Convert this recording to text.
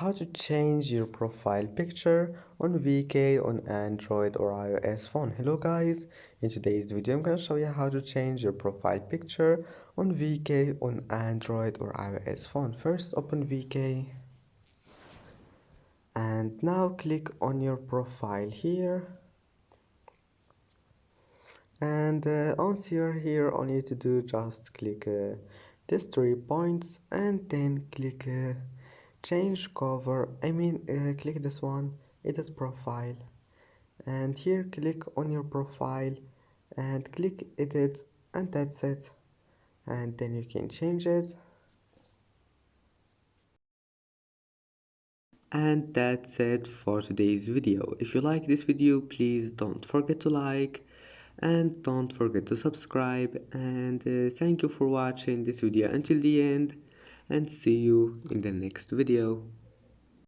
how to change your profile picture on VK on Android or iOS phone. Hello guys, in today's video I'm gonna show you how to change your profile picture on VK on Android or iOS phone. First open VK and now click on your profile here, and once you're here, all you need to do just click these 3 points and then click change cover. Click this one, edit profile, and here click on your profile and click edit, and that's it. And then you can change it. And that's it for today's video. If you like this video, please don't forget to like and don't forget to subscribe, and thank you for watching this video until the end, and see you in the next video.